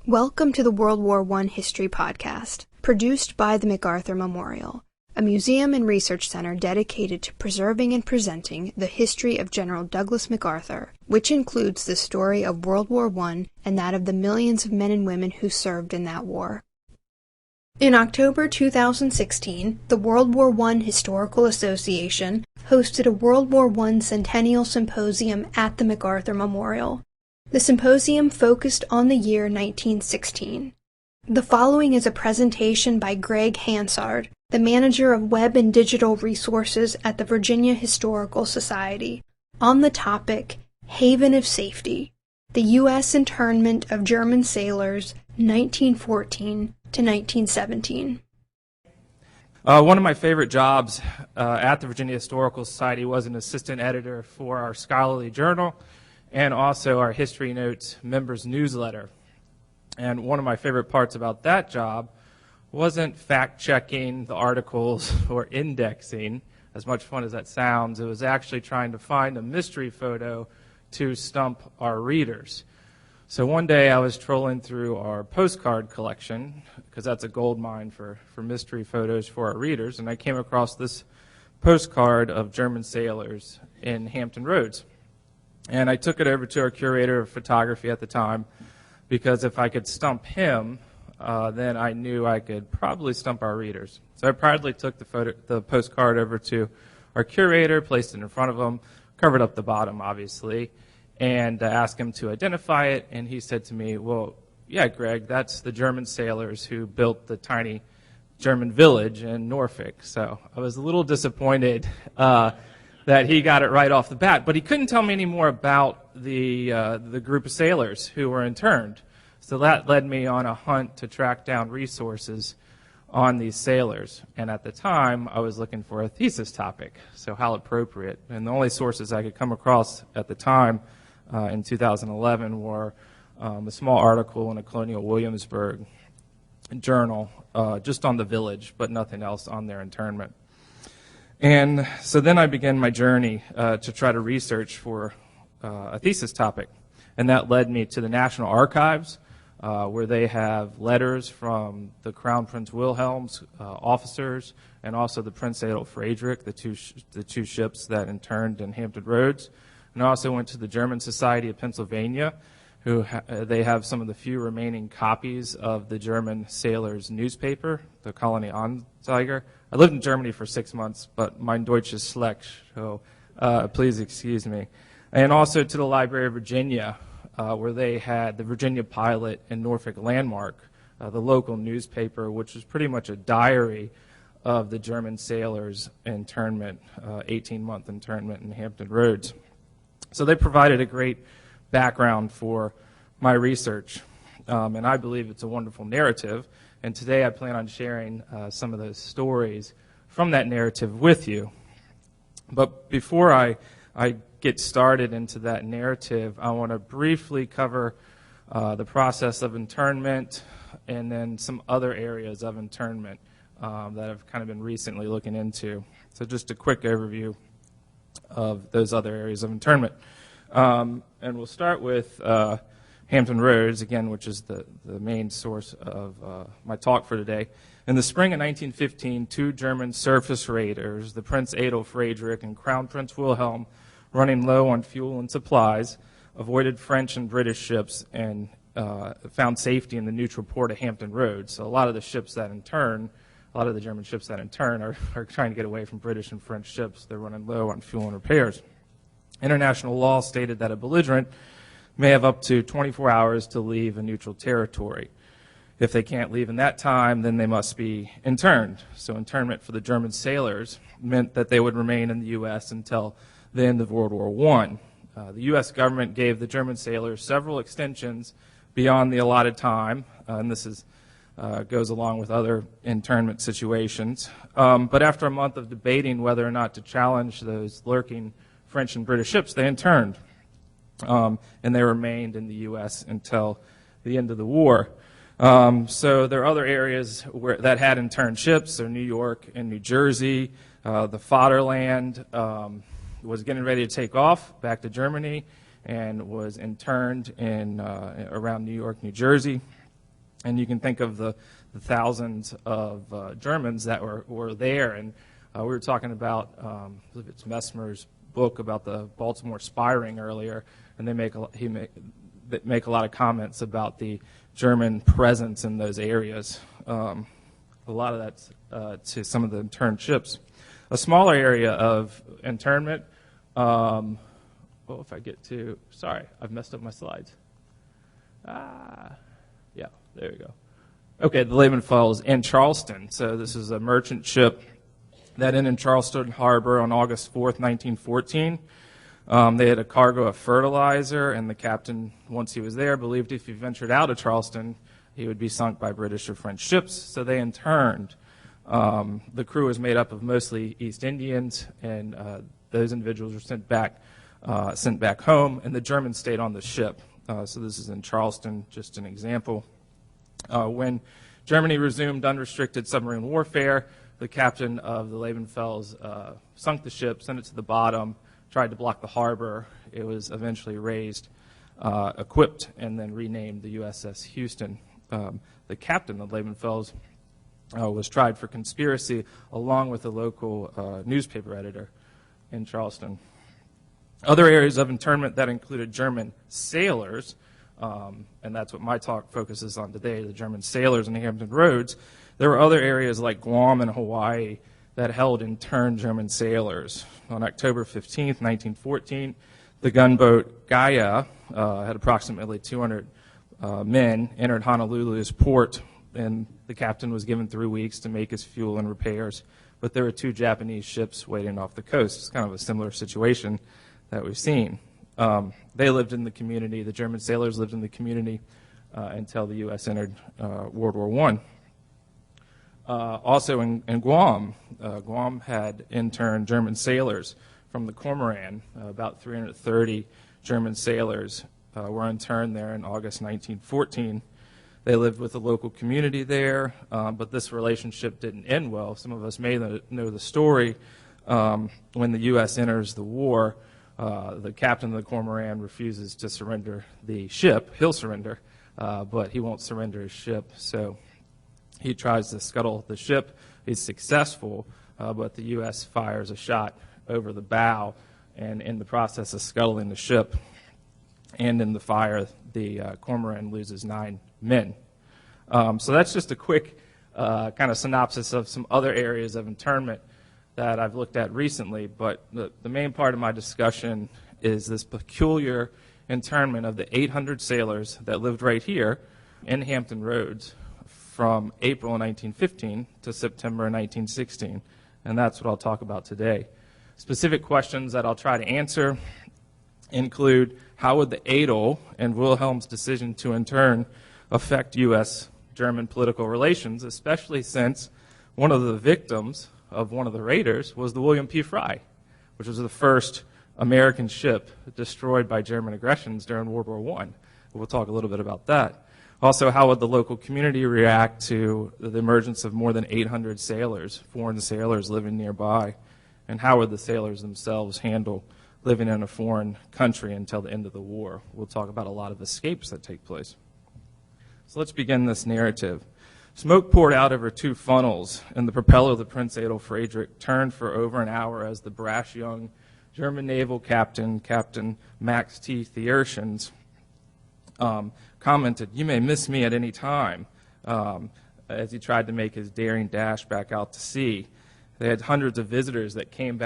Welcome to the World War I History Podcast, produced by the MacArthur Memorial, a museum and research center dedicated to preserving and presenting the history of General Douglas MacArthur, which includes the story of World War I and that of the millions of men and women who served in that war. In October 2016, the World War I Historical Association hosted a World War I Centennial Symposium at the MacArthur Memorial. The symposium focused on the year 1916. The following is a presentation by Greg Hansard, the manager of Web and Digital Resources at the Virginia Historical Society, on the topic, Haven of Safety, the U.S. Internment of German Sailors, 1914 to 1917. One of my favorite jobs at the Virginia Historical Society was an assistant editor for our scholarly journal and also our History Notes members newsletter. And one of my favorite parts about that job wasn't fact-checking the articles or indexing, as much fun as that sounds. It was actually trying to find a mystery photo to stump our readers. So one day I was trolling through our postcard collection, because that's a gold mine for mystery photos for our readers, and I came across this postcard of German sailors in Hampton Roads. And I took it over to our curator of photography at the time, because if I could stump him, then I knew I could probably stump our readers. So I proudly took the postcard over to our curator, placed it in front of him, covered up the bottom, obviously, and asked him to identify it. And he said to me, well, yeah, Greg, that's the German sailors who built the tiny German village in Norfolk. So I was a little disappointed that he got it right off the bat, but he couldn't tell me any more about the group of sailors who were interned. So that led me on a hunt to track down resources on these sailors. And at the time, I was looking for a thesis topic, so how appropriate. And the only sources I could come across at the time in 2011 were a small article in a Colonial Williamsburg journal just on the village, but nothing else on their internment. And so then I began my journey to try to research for a thesis topic. And that led me to the National Archives, where they have letters from the Crown Prince Wilhelm's officers and also the Prince Adolf Friedrich, the two ships that interned in Hampton Roads. And I also went to the German Society of Pennsylvania, who they have some of the few remaining copies of the German sailors' newspaper, the Colony Anzeiger. I lived in Germany for 6 months, but mein Deutsch ist schlecht, so please excuse me. And also to the Library of Virginia, where they had the Virginia Pilot and Norfolk Landmark, the local newspaper, which was pretty much a diary of the German sailors' internment, 18-month internment in Hampton Roads. So they provided a great background for my research, and I believe it's a wonderful narrative. And today I plan on sharing some of those stories from that narrative with you. But before I get started into that narrative, I want to briefly cover the process of internment and then some other areas of internment that I've kind of been recently looking into. So just a quick overview of those other areas of internment. And we'll start with Hampton Roads, again, which is the main source of my talk for today. In the spring of 1915, two German surface raiders, the Prince Adolf Friedrich and Crown Prince Wilhelm, running low on fuel and supplies, avoided French and British ships and found safety in the neutral port of Hampton Roads. So a lot of the ships that intern, a lot of the German ships that intern are trying to get away from British and French ships. They're running low on fuel and repairs. International law stated that a belligerent may have up to 24 hours to leave a neutral territory. If they can't leave in that time, then they must be interned. So internment for the German sailors meant that they would remain in the U.S. until the end of World War I. The U.S. government gave the German sailors several extensions beyond the allotted time, and this goes along with other internment situations. But after a month of debating whether or not to challenge those lurking French and British ships, they interned. And they remained in the U.S. until the end of the war. So there are other areas that had interned ships. So New York and New Jersey, the Fatherland was getting ready to take off back to Germany and was interned in around New York, New Jersey. And you can think of the thousands of Germans that were there. And we were talking about, I believe it's Messmer's book about the Baltimore spy ring earlier, and they make a lot of comments about the German presence in those areas. A lot of that's to some of the interned ships. A smaller area of internment, if I get to, sorry, I've messed up my slides. Yeah, there we go. Okay, the Lebenfels in Charleston. So this is a merchant ship that in Charleston Harbor on August 4th, 1914. They had a cargo of fertilizer, and the captain, once he was there, believed if he ventured out of Charleston, he would be sunk by British or French ships. So they interned. The crew was made up of mostly East Indians, and those individuals were sent back home, and the Germans stayed on the ship. So this is in Charleston, just an example. When Germany resumed unrestricted submarine warfare, the captain of the Lebenfels sunk the ship, sent it to the bottom, tried to block the harbor. It was eventually raised, equipped, and then renamed the USS Houston. The captain of Lebenfels was tried for conspiracy along with a local newspaper editor in Charleston. Other areas of internment that included German sailors, and that's what my talk focuses on today, the German sailors in the Hampton Roads. There were other areas like Guam and Hawaii that held interned German sailors. On October 15th, 1914, the gunboat Gaia had approximately 200 men, entered Honolulu's port, and the captain was given 3 weeks to make his fuel and repairs. But there were 2 Japanese ships waiting off the coast. It's kind of a similar situation that we've seen. They lived in the community, the German sailors lived in the community until the U.S. entered World War I. Also in Guam, Guam had interned German sailors from the Cormoran. About 330 German sailors were interned there in August 1914. They lived with the local community there, but this relationship didn't end well. Some of us may know the story. When the U.S. enters the war, the captain of the Cormoran refuses to surrender the ship. He'll surrender, but he won't surrender his ship. So he tries to scuttle the ship. He's successful, but the U.S. fires a shot over the bow, and in the process of scuttling the ship and in the fire, the Cormoran loses 9 men. So that's just a quick kind of synopsis of some other areas of internment that I've looked at recently, but the main part of my discussion is this peculiar internment of the 800 sailors that lived right here in Hampton Roads from April 1915 to September 1916, and that's what I'll talk about today. Specific questions that I'll try to answer include how would the Adel and Wilhelm's decision to intern affect U.S.-German political relations, especially since one of the victims of one of the raiders was the William P. Fry, which was the first American ship destroyed by German aggressions during World War I. We'll talk a little bit about that. Also, how would the local community react to the emergence of more than 800 sailors, foreign sailors living nearby? And how would the sailors themselves handle living in a foreign country until the end of the war? We'll talk about a lot of escapes that take place. So let's begin this narrative. Smoke poured out over 2 funnels, and the propeller of the Prince Adolf Friedrich turned for over an hour as the brash young German naval captain, Captain Max T. Thierschens, commented, "You may miss me at any time," as he tried to make his daring dash back out to sea. They had hundreds of visitors that came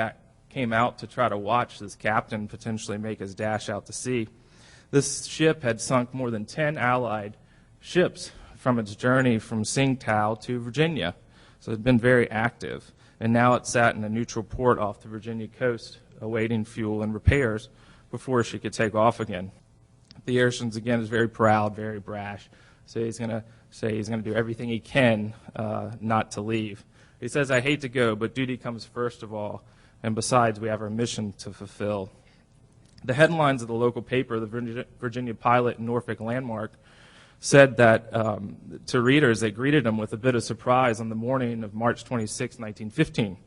out to try to watch this captain potentially make his dash out to sea. This ship had sunk more than 10 Allied ships from its journey from Tsingtao to Virginia, so it had been very active. And now it sat in a neutral port off the Virginia coast, awaiting fuel and repairs before she could take off again. Thierschens, again, is very proud, very brash, so he's going to say he's going to do everything he can not to leave. He says, "I hate to go, but duty comes first of all, and besides, we have our mission to fulfill." The headlines of the local paper, the Virginia Pilot and Norfolk Landmark, said that to readers, they greeted him with a bit of surprise on the morning of March 26, 1915.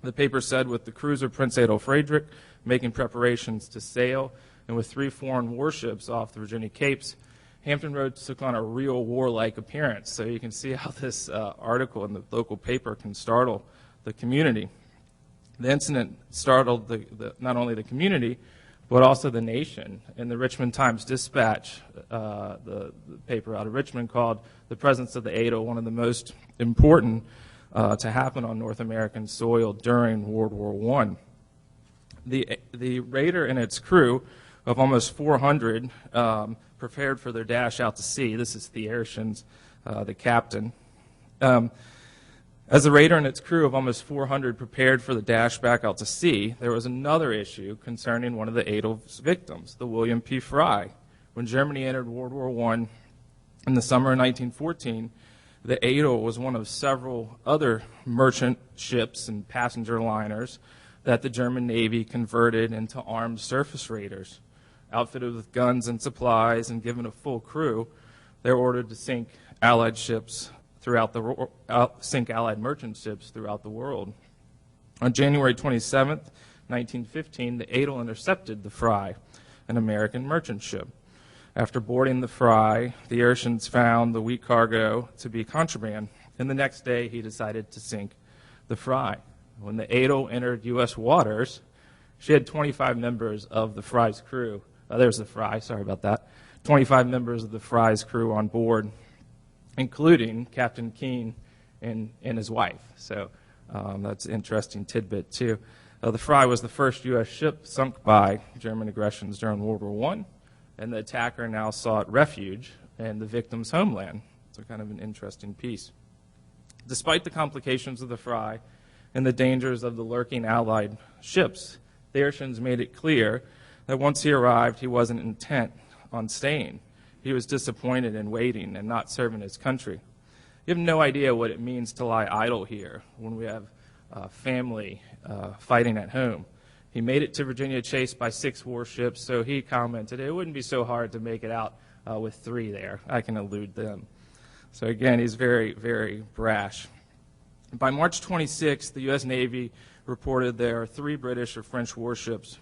The paper said, with the cruiser Prince Adolf Friedrich making preparations to sail, and with 3 foreign warships off the Virginia Capes, Hampton Roads took on a real warlike appearance, so you can see how this article in the local paper can startle the community. The incident startled not only the community, but also the nation. In the Richmond Times-Dispatch, the paper out of Richmond, called the presence of the Adel one of the most important to happen on North American soil during World War I. The raider and its crew of almost 400 prepared for their dash out to sea. This is Thierschens, the captain. As the raider and its crew of almost 400 prepared for the dash back out to sea, there was another issue concerning one of the Adel's victims, the William P. Fry. When Germany entered World War I in the summer of 1914, the Adel was one of several other merchant ships and passenger liners that the German Navy converted into armed surface raiders. Outfitted with guns and supplies and given a full crew, they're ordered to sink Allied ships sink Allied merchant ships throughout the world. On January 27, 1915, the Adel intercepted the Fry, an American merchant ship. After boarding the Fry, the Thierschens found the wheat cargo to be contraband, and the next day he decided to sink the Fry. When the Adel entered U.S. waters, she had 25 members of the Fry's crew. There's the Fry, sorry about that. 25 members of the Fry's crew on board, including Captain Keene and his wife. So that's an interesting tidbit, too. The Fry was the first U.S. ship sunk by German aggressions during World War I, and the attacker now sought refuge in the victim's homeland. So kind of an interesting piece. Despite the complications of the Fry and the dangers of the lurking Allied ships, Thierschens made it clear that once he arrived, he wasn't intent on staying. He was disappointed in waiting and not serving his country. You have no idea what it means to lie idle here when we have family fighting at home. He made it to Virginia chased by 6 warships, so he commented, it wouldn't be so hard to make it out with 3 there. I can elude them. So again, he's very, very brash. By March 26th, the U.S. Navy reported there are 3 British or French warships,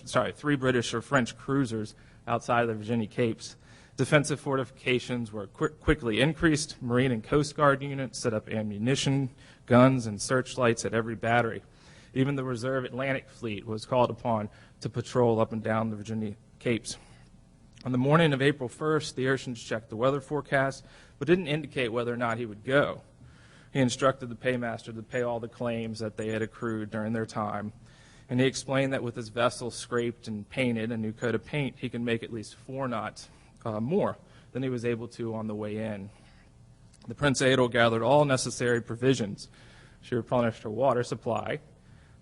3 British or French cruisers outside of the Virginia Capes. Defensive fortifications were quickly increased. Marine and Coast Guard units set up ammunition, guns, and searchlights at every battery. Even the Reserve Atlantic Fleet was called upon to patrol up and down the Virginia Capes. On the morning of April 1st, the Thierschens checked the weather forecast, but didn't indicate whether or not he would go. He instructed the paymaster to pay all the claims that they had accrued during their time, and he explained that with his vessel scraped and painted, a new coat of paint, he could make at least 4 knots more than he was able to on the way in. The Prince Adel gathered all necessary provisions. She replenished her water supply,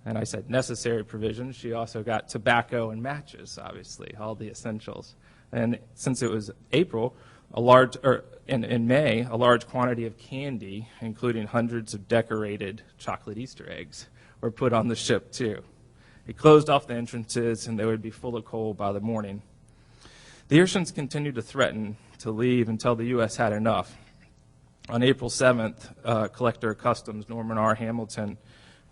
and I said necessary provisions. She also got tobacco and matches, obviously, all the essentials. And since it was April, in May, a large quantity of candy, including hundreds of decorated chocolate Easter eggs, were put on the ship too. He closed off the entrances, and they would be full of coal by the morning. The Thierschens continued to threaten to leave until the U.S. had enough. On April 7th, Collector of Customs Norman R. Hamilton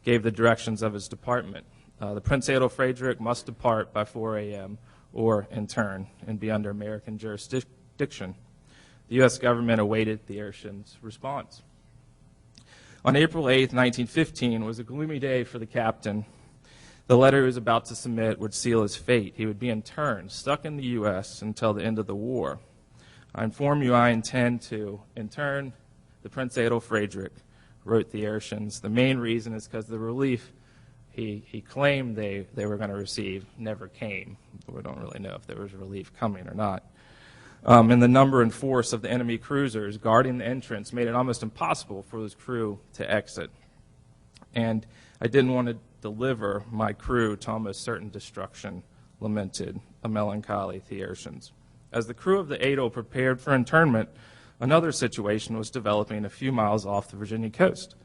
gave the directions of his department. The Prince Adel Friedrich must depart by 4 a.m. or intern and be under American jurisdiction. The U.S. government awaited the Thierschens' response. On April 8, 1915, was a gloomy day for the captain. The letter he was about to submit would seal his fate. He would be interned, stuck in the U.S. until the end of the war. I inform you I intend to intern the Prince Adel Friedrich, wrote the Thierschens. The main reason is because the relief he claimed they were going to receive never came. We don't really know if there was relief coming or not. And the number and force of the enemy cruisers guarding the entrance made it almost impossible for his crew to exit. And I didn't want to deliver my crew to almost certain destruction, lamented a melancholy Thierschens. As the crew of the Adel prepared for internment, another situation was developing a few miles off the Virginia coast.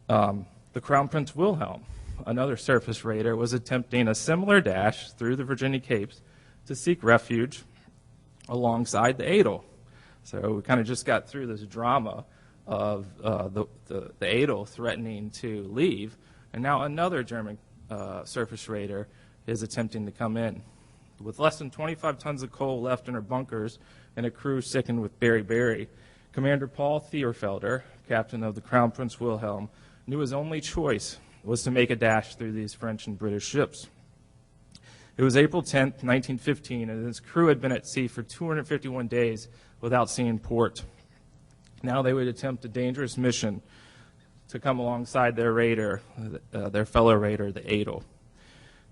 The Crown Prince Wilhelm, another surface raider, was attempting a similar dash through the Virginia Capes to seek refuge alongside the Adel. So we kind of just got through this drama of the Adel threatening to leave, and now another German surface raider is attempting to come in. With less than 25 tons of coal left in her bunkers, and a crew sickened with beriberi, Commander Paul Thierfelder, captain of the Crown Prince Wilhelm, knew his only choice was to make a dash through these French and British ships. It was April 10th, 1915, and his crew had been at sea for 251 days without seeing port. Now they would attempt a dangerous mission to come alongside their raider, their fellow raider, the Adel.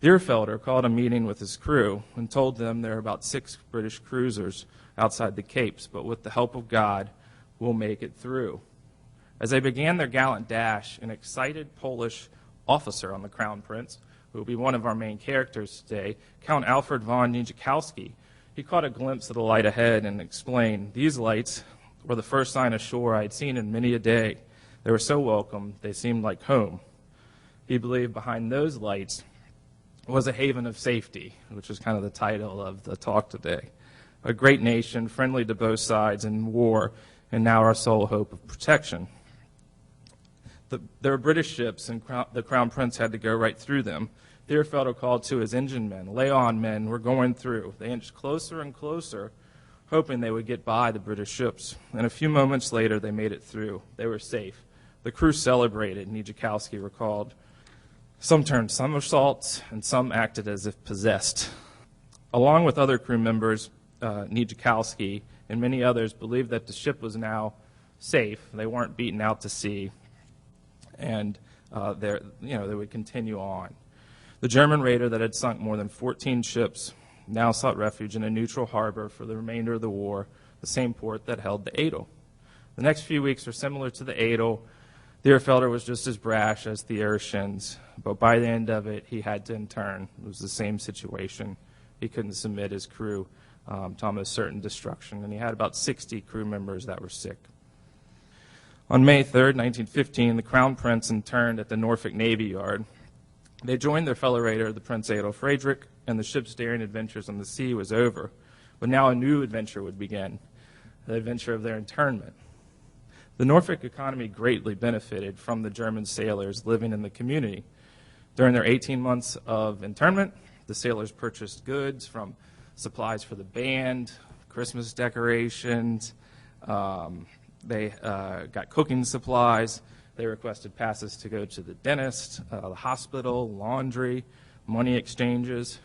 Thierfelder called a meeting with his crew and told them there are about 6 British cruisers outside the Capes, but with the help of God, we'll make it through. As they began their gallant dash, an excited Polish officer on the Crown Prince, who will be one of our main characters today, Count Alfred von Nijikalski, he caught a glimpse of the light ahead and explained, "These lights were the first sign of shore I had seen in many a day. They were so welcome, they seemed like home." He believed behind those lights was a haven of safety, which is kind of the title of the talk today. A great nation, friendly to both sides in war, and now our sole hope of protection. There were British ships, and the Crown Prince had to go right through them. Thierfelder called to his engine men, "Lay on, men, we're going through." They inched closer and closer, hoping they would get by the British ships. And a few moments later, they made it through. They were safe. The crew celebrated, Nijikalski recalled. Some turned somersaults, and some acted as if possessed. Along with other crew members, Nijikalski and many others believed that the ship was now safe. They weren't beaten out to sea, and they would continue on. The German raider that had sunk more than 14 ships now sought refuge in a neutral harbor for the remainder of the war, the same port that held the Adel. The next few weeks were similar to the Adel. Thierfelder was just as brash as the Urshins, but by the end of it, he had to intern. It was the same situation. He couldn't submit his crew to almost certain destruction, and he had about 60 crew members that were sick. On May 3rd, 1915, the Crown Prince interned at the Norfolk Navy Yard. They joined their fellow raider, the Prince Adolf Friedrich, and the ship's daring adventures on the sea was over. But now a new adventure would begin, the adventure of their internment. The Norfolk economy greatly benefited from the German sailors living in the community. During their 18 months of internment, the sailors purchased goods from supplies for the band, Christmas decorations. They got cooking supplies. They requested passes to go to the dentist, the hospital, laundry, money exchanges.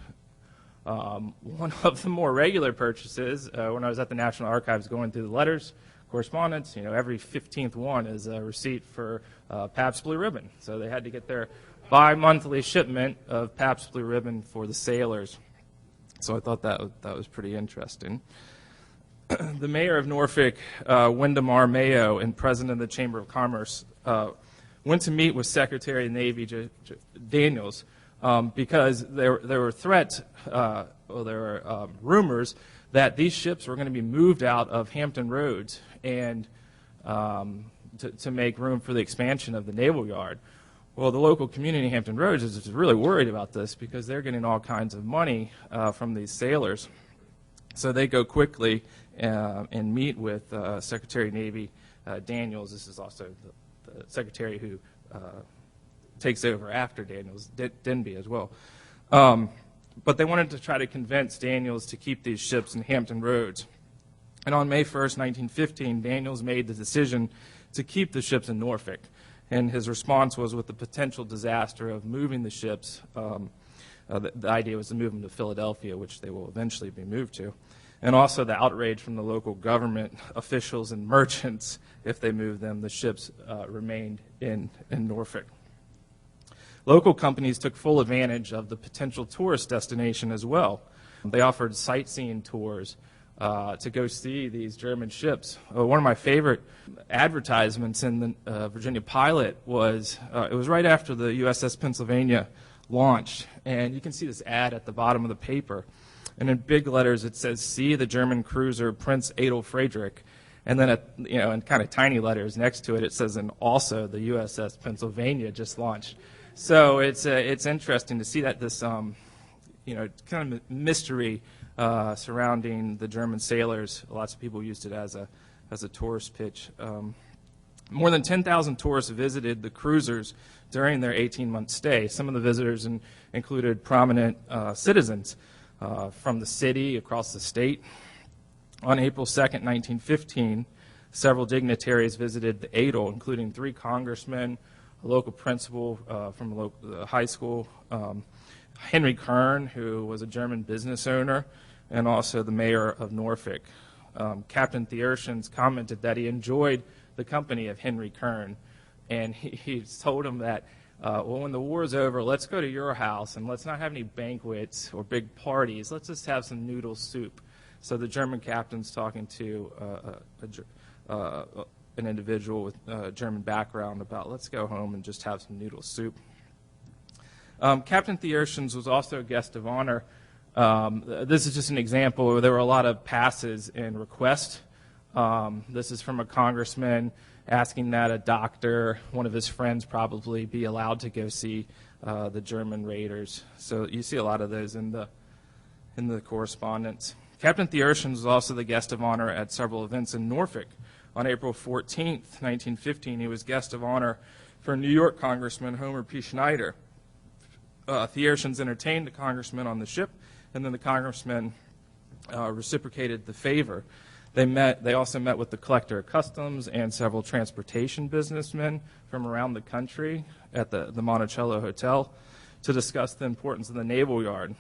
One of the more regular purchases, when I was at the National Archives going through the letters, correspondence, every 15th one is a receipt for Pabst Blue Ribbon. So they had to get their bi-monthly shipment of Pabst Blue Ribbon for the sailors. So I thought that was pretty interesting. The mayor of Norfolk, Wyndham R. Mayo, and president of the Chamber of Commerce, went to meet with Secretary of the Navy Daniels because there were threats, there were rumors that these ships were going to be moved out of Hampton Roads and to make room for the expansion of the Naval Yard. Well, the local community in Hampton Roads is really worried about this because they're getting all kinds of money from these sailors. So they go quickly and meet with Secretary of Navy Daniels. This is also the secretary who takes over after Daniels, Denby as well. But they wanted to try to convince Daniels to keep these ships in Hampton Roads. And on May 1st, 1915, Daniels made the decision to keep the ships in Norfolk. And his response was with the potential disaster of moving the ships. The idea was to move them to Philadelphia, which they will eventually be moved to. And also the outrage from the local government officials and merchants. If they moved them, the ships remained in Norfolk. Local companies took full advantage of the potential tourist destination as well. They offered sightseeing tours to go see these German ships. One of my favorite advertisements in the Virginia Pilot was, it was right after the USS Pennsylvania launched, and you can see this ad at the bottom of the paper. And in big letters it says, "See the German cruiser Prince Adolf Friedrich." And then, in kind of tiny letters next to it, it says, "And also the USS Pennsylvania just launched." So it's interesting to see that this kind of mystery surrounding the German sailors. Lots of people used it as a tourist pitch. More than 10,000 tourists visited the cruisers during their 18-month stay. Some of the visitors included prominent citizens from the city, across the state. On April 2nd, 1915, several dignitaries visited the Adel, including 3 congressmen, a local principal from a local high school, Henry Kern, who was a German business owner, and also the mayor of Norfolk. Captain Thierschens commented that he enjoyed the company of Henry Kern, and he told him that, well, when the war's over, let's go to your house, and let's not have any banquets or big parties. Let's just have some noodle soup. So the German captain's talking to an individual with a German background about, let's go home and just have some noodle soup. Captain Thierschens was also a guest of honor. This is just an example where there were a lot of passes and requests. This is from a congressman asking that a doctor, one of his friends probably, be allowed to go see the German raiders. So you see a lot of those in the correspondence. Captain Thierschens was also the guest of honor at several events in Norfolk. On April 14th, 1915, he was guest of honor for New York Congressman Homer P. Schneider. Thierschens entertained the congressman on the ship, and then the congressman reciprocated the favor. They also met with the collector of customs and several transportation businessmen from around the country at the Monticello Hotel to discuss the importance of the naval yard.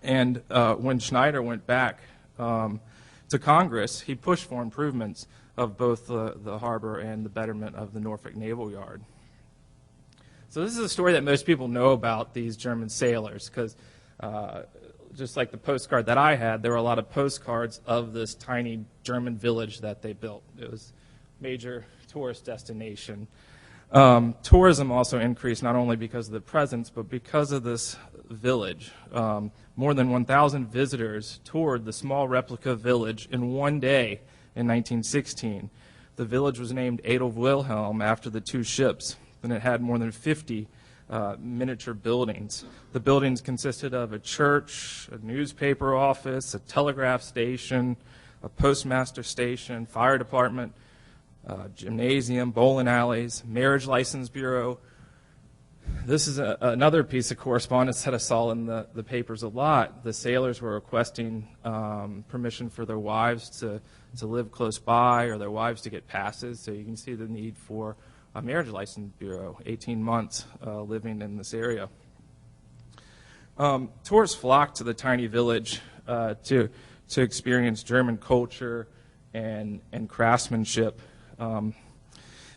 And when Schneider went back to Congress, he pushed for improvements of both the harbor and the betterment of the Norfolk Naval Yard. So this is a story that most people know about these German sailors, because just like the postcard that I had, there were a lot of postcards of this tiny German village that they built. It was a major tourist destination. Tourism also increased not only because of the presence, but because of this village. More than 1,000 visitors toured the small replica village in one day in 1916. The village was named Adolf Wilhelm after the 2 ships, and it had more than 50 miniature buildings. The buildings consisted of a church, a newspaper office, a telegraph station, a postmaster station, fire department, gymnasium, bowling alleys, marriage license bureau. This is another piece of correspondence that I saw in the papers a lot. The sailors were requesting permission for their wives to live close by, or their wives to get passes. So you can see the need for a marriage license bureau, 18 months living in this area. Tourists flocked to the tiny village to experience German culture and craftsmanship.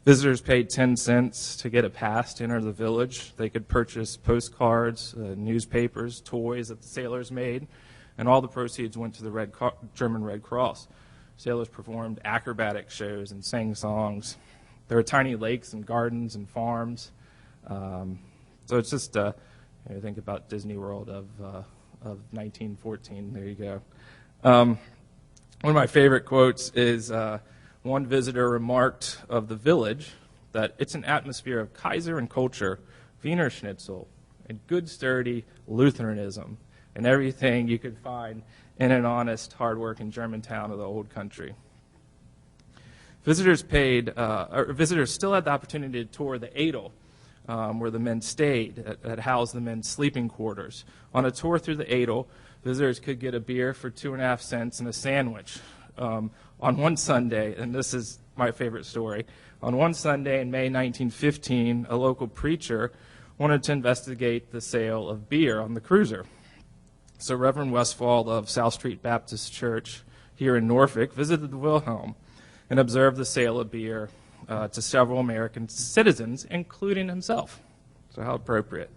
Visitors paid 10 cents to get a pass to enter the village. They could purchase postcards, newspapers, toys that the sailors made, and all the proceeds went to the German Red Cross. Sailors performed acrobatic shows and sang songs. There were tiny lakes and gardens and farms. So it's just, think about Disney World of 1914. There you go. One of my favorite quotes is one visitor remarked of the village that it's an atmosphere of Kaiser and culture, Wiener Schnitzel, and good sturdy Lutheranism, and everything you could find in an honest, hard-working German town of the old country. Visitors still had the opportunity to tour the Adel, where the men stayed, that housed the men's sleeping quarters. On a tour through the Adel, visitors could get a beer for 2.5 cents and a sandwich. On one Sunday, and this is my favorite story, on one Sunday in May 1915, a local preacher wanted to investigate the sale of beer on the cruiser. So Reverend Westfall of South Street Baptist Church here in Norfolk visited the Wilhelm and observed the sale of beer to several American citizens, including himself. So how appropriate.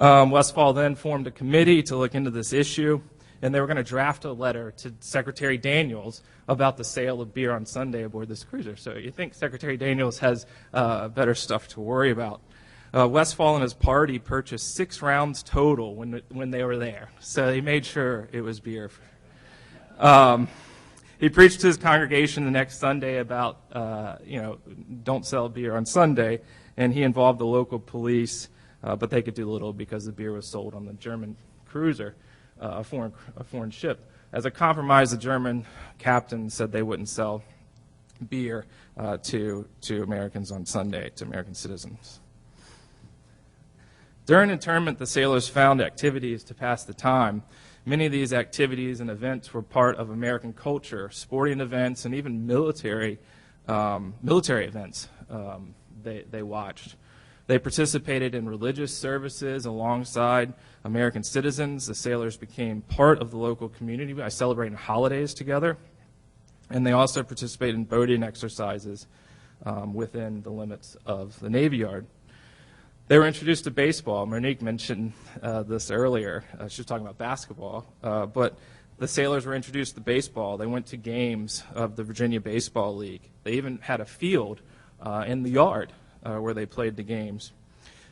Westfall then formed a committee to look into this issue, and they were going to draft a letter to Secretary Daniels about the sale of beer on Sunday aboard this cruiser. So you think Secretary Daniels has better stuff to worry about. Westfall and his party purchased 6 rounds total when they were there. So he made sure it was beer. He preached to his congregation the next Sunday about, don't sell beer on Sunday, and he involved the local police, but they could do little because the beer was sold on the German cruiser, a foreign ship. As a compromise, the German captain said they wouldn't sell beer to Americans on Sunday, to American citizens. During internment, the sailors found activities to pass the time, Many of these activities and events were part of American culture, sporting events, and even military events they watched. They participated in religious services alongside American citizens. The sailors became part of the local community by celebrating holidays together. And they also participated in boating exercises within the limits of the Navy Yard. They were introduced to baseball. Monique mentioned this earlier. She was talking about basketball. But the sailors were introduced to baseball. They went to games of the Virginia Baseball League. They even had a field in the yard where they played the games.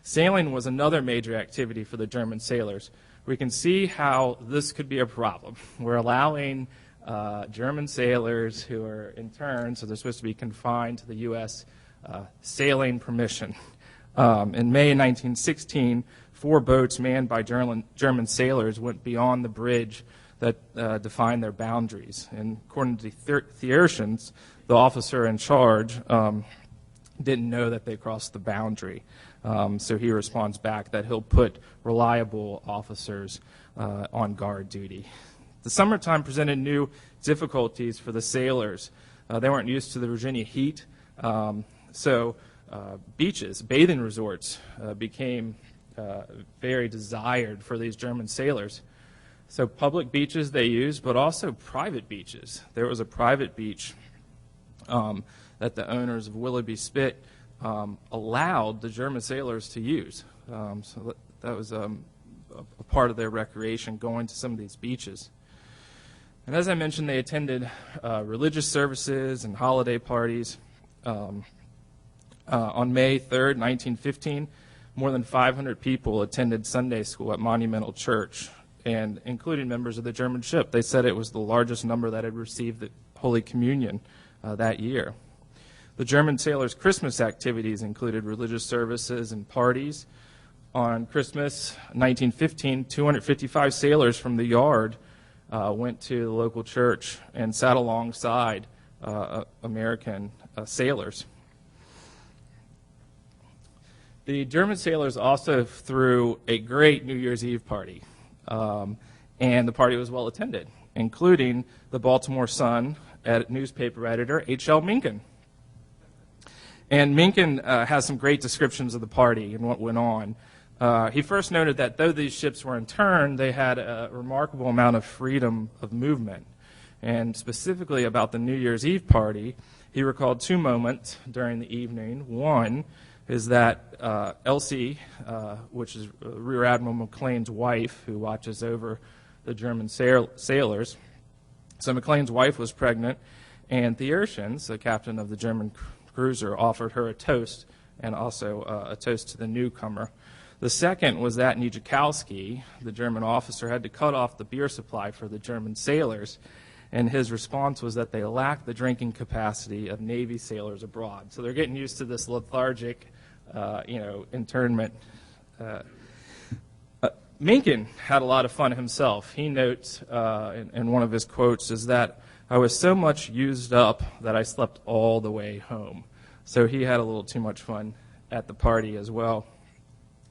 Sailing was another major activity for the German sailors. We can see how this could be a problem. We're allowing German sailors who are interns, so they're supposed to be confined to the U.S., sailing permission. In May 1916, 4 boats manned by German sailors went beyond the bridge that defined their boundaries. And according to the Thierschens, the officer in charge didn't know that they crossed the boundary. So he responds back that he'll put reliable officers on guard duty. The summertime presented new difficulties for the sailors. They weren't used to the Virginia heat, so beaches, bathing resorts became very desired for these German sailors. So public beaches they used, but also private beaches. There was a private beach that the owners of Willoughby Spit allowed the German sailors to use. So that was a part of their recreation, going to some of these beaches. And as I mentioned, they attended religious services and holiday parties. On May 3rd, 1915, more than 500 people attended Sunday school at Monumental Church, and including members of the German ship. They said it was the largest number that had received the Holy Communion that year. The German sailors' Christmas activities included religious services and parties. On Christmas 1915, 255 sailors from the yard went to the local church and sat alongside American sailors. The German sailors also threw a great New Year's Eve party, and the party was well attended, including the Baltimore Sun newspaper editor H.L. Mencken. And Mencken has some great descriptions of the party and what went on. He first noted that though these ships were interned, they had a remarkable amount of freedom of movement. And specifically about the New Year's Eve party, he recalled 2 moments during the evening. One is that Elsie, which is Rear Admiral McLean's wife, who watches over the German sailors. So McLean's wife was pregnant, and Thierschens, the captain of the German cruiser, offered her a toast, and also a toast to the newcomer. The second was that Nijakowski, the German officer, had to cut off the beer supply for the German sailors, and his response was that they lacked the drinking capacity of Navy sailors abroad. So they're getting used to this lethargic, internment. Mencken had a lot of fun himself. He notes in one of his quotes is that I was so much used up that I slept all the way home. So he had a little too much fun at the party as well.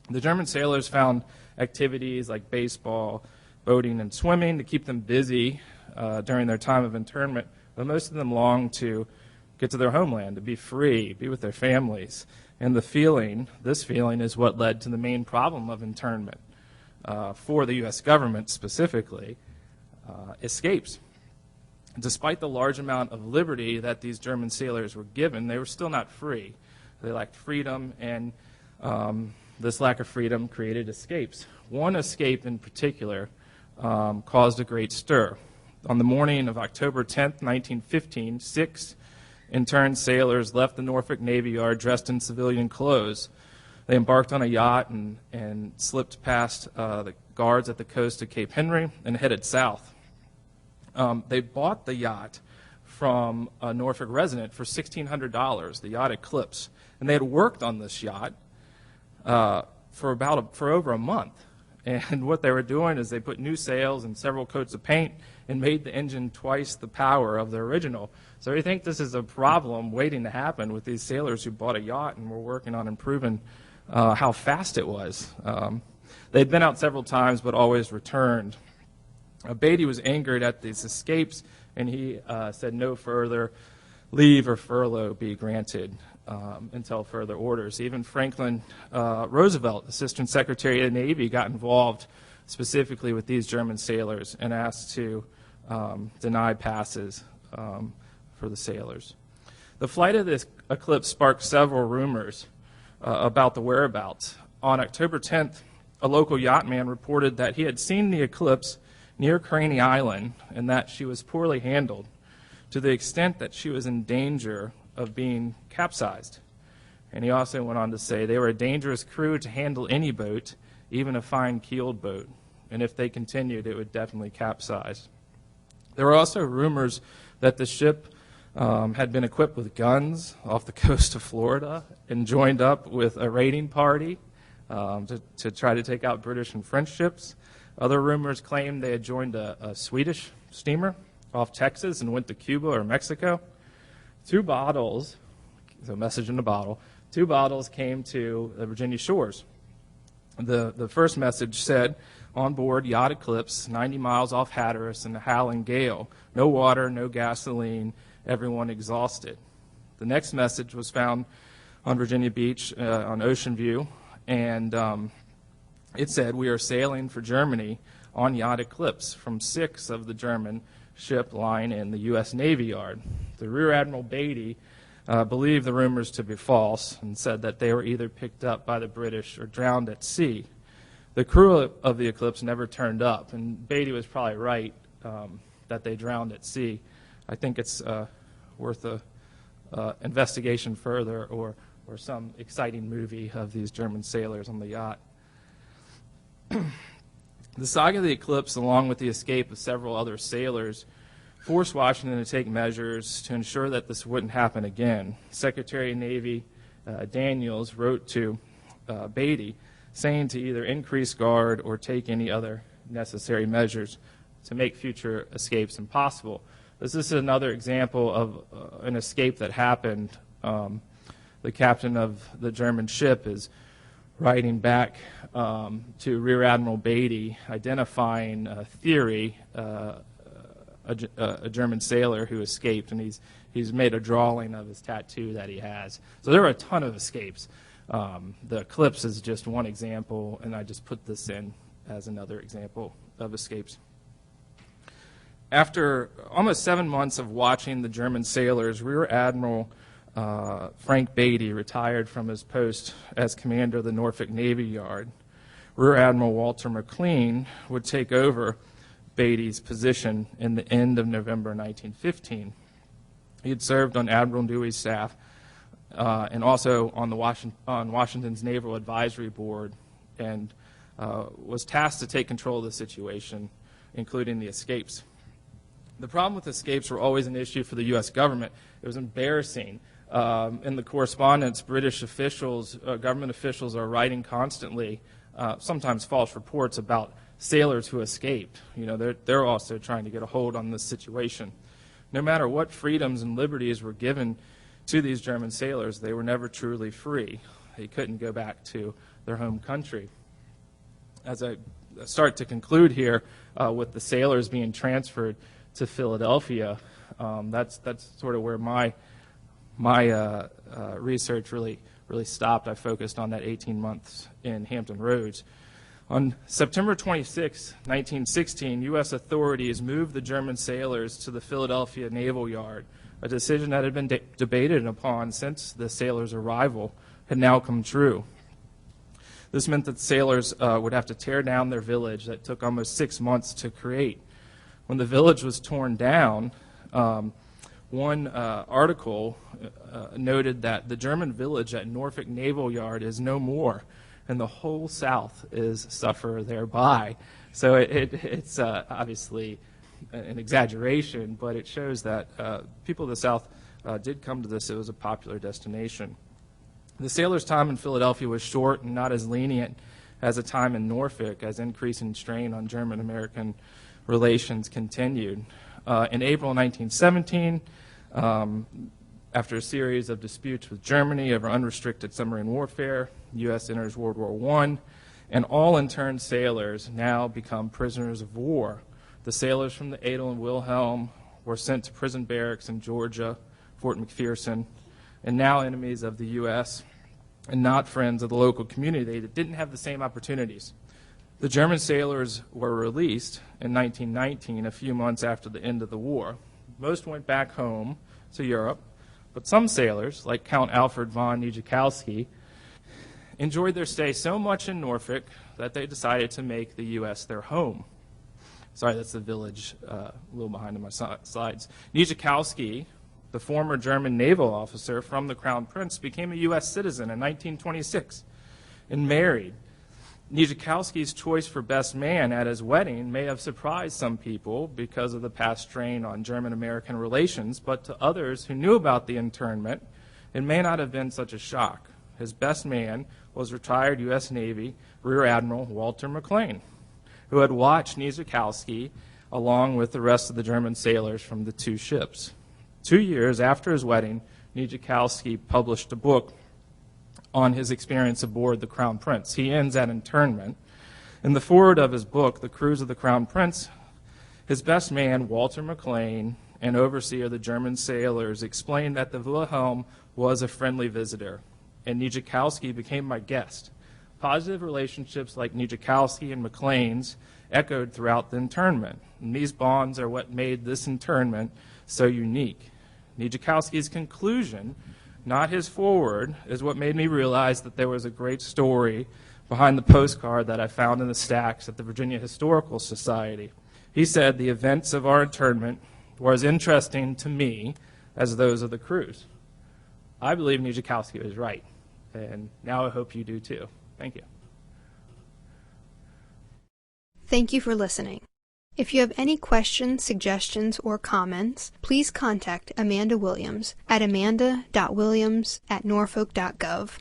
The German sailors found activities like baseball, boating, and swimming to keep them busy during their time of internment, but most of them longed to get to their homeland, to be free, be with their families. And this feeling is what led to the main problem of internment for the U.S. government specifically, escapes. Despite the large amount of liberty that these German sailors were given, they were still not free. They lacked freedom, and this lack of freedom created escapes. One escape in particular caused a great stir. On the morning of October 10th, 1915, 6 interned sailors left the Norfolk Navy Yard dressed in civilian clothes. They embarked on a yacht and slipped past the guards at the coast of Cape Henry and headed south. They bought the yacht from a Norfolk resident for $1,600, the yacht Eclipse, and they had worked on this yacht for over a month. And what they were doing is they put new sails and several coats of paint and made the engine twice the power of the original. So we think this is a problem waiting to happen with these sailors who bought a yacht and were working on improving how fast it was. They'd been out several times but always returned. Beatty was angered at these escapes, and he said no further leave or furlough be granted until further orders. Even Franklin Roosevelt, Assistant Secretary of the Navy, got involved specifically with these German sailors and asked to deny passes for the sailors. The flight of this eclipse sparked several rumors about the whereabouts. On October 10th, a local yachtman reported that he had seen the eclipse near Craney Island and that she was poorly handled, to the extent that she was in danger of being capsized. And he also went on to say they were a dangerous crew to handle any boat, even a fine-keeled boat, and if they continued, it would definitely capsize. There were also rumors that the ship had been equipped with guns off the coast of Florida and joined up with a raiding party to try to take out British and French ships. Other rumors claimed they had joined a Swedish steamer off Texas and went to Cuba or Mexico. 2 bottles, so a message in a bottle, 2 bottles came to the Virginia shores. The first message said, on board yacht Eclipse, 90 miles off Hatteras in a howling gale. No water, no gasoline, everyone exhausted. The next message was found on Virginia Beach on Ocean View, and it said, we are sailing for Germany on yacht Eclipse from 6 of the German ship lying in the U.S. Navy Yard. The Rear Admiral Beatty believed the rumors to be false and said that they were either picked up by the British or drowned at sea. The crew of the Eclipse never turned up, and Beatty was probably right that they drowned at sea. I think it's worth a investigation further or some exciting movie of these German sailors on the yacht. The saga of the Eclipse, along with the escape of several other sailors, forced Washington to take measures to ensure that this wouldn't happen again. Secretary of Navy Daniels wrote to Beatty saying to either increase guard or take any other necessary measures to make future escapes impossible. This is another example of an escape that happened. The captain of the German ship is writing back to Rear Admiral Beatty, identifying a theory, a German sailor who escaped, and he's made a drawing of his tattoo that he has. So there were a ton of escapes. The Eclipse is just one example, and I just put this in as another example of escapes. After almost 7 months of watching the German sailors, Rear Admiral Frank Beatty retired from his post as commander of the Norfolk Navy Yard. Rear Admiral Walter McLean would take over Beatty's position in the end of November 1915. He had served on Admiral Dewey's staff and also on Washington's Naval Advisory Board, and was tasked to take control of the situation, including the escapes. The problem with escapes were always an issue for the U.S. government. It was embarrassing. In the correspondence, British officials, government officials, are writing constantly, sometimes false reports about sailors who escaped. You know, they're also trying to get a hold on this situation. No matter what freedoms and liberties were given to these German sailors, they were never truly free. They couldn't go back to their home country. As I start to conclude here with the sailors being transferred to Philadelphia, that's sort of where my research really stopped. I focused on that 18 months in Hampton Roads. On September 26, 1916, U.S. authorities moved the German sailors to the Philadelphia Naval Yard, a decision that had been debated upon since the sailors' arrival had now come true. This meant that sailors would have to tear down their village that took almost 6 months to create. When the village was torn down, one article noted that the German village at Norfolk Naval Yard is no more, and the whole South is suffer thereby. So it's obviously an exaggeration, but it shows that people of the South did come to this. It was a popular destination. The sailors' time in Philadelphia was short and not as lenient as a time in Norfolk, as increasing strain on German-American relations continued. In April 1917, after a series of disputes with Germany over unrestricted submarine warfare, the U.S. enters World War I, and all interned sailors now become prisoners of war. The sailors from the Adel and Wilhelm were sent to prison barracks in Georgia, Fort McPherson, and now enemies of the U.S. and not friends of the local community that didn't have the same opportunities. The German sailors were released in 1919, a few months after the end of the war. Most went back home to Europe, but some sailors, like Count Alfred von Niedzikowski, enjoyed their stay so much in Norfolk that they decided to make the U.S. their home. Sorry, that's the village a little behind in my slides. Niedzikowski, the former German naval officer from the Crown Prince, became a U.S. citizen in 1926 and married. Niedzikowski's choice for best man at his wedding may have surprised some people because of the past strain on German-American relations, but to others who knew about the internment, it may not have been such a shock. His best man was retired U.S. Navy Rear Admiral Walter McLean, who had watched Niedzikowski along with the rest of the German sailors from the two ships. 2 years after his wedding, Niedzikowski published a book on his experience aboard the Crown Prince. He ends at internment. In the foreword of his book, The Cruise of the Crown Prince, his best man, Walter McLean, and overseer of the German sailors, explained that the Wilhelm was a friendly visitor, and Niedzikowski became my guest. Positive relationships like Niedzikowski and McLean's echoed throughout the internment, and these bonds are what made this internment so unique. Niedzikowski's conclusion, not his foreword, is what made me realize that there was a great story behind the postcard that I found in the stacks at the Virginia Historical Society. He said the events of our internment were as interesting to me as those of the cruise. I believe Niedzikowski was right, and now I hope you do too. Thank you. Thank you for listening. If you have any questions, suggestions, or comments, please contact Amanda Williams at amanda.williams@norfolk.gov.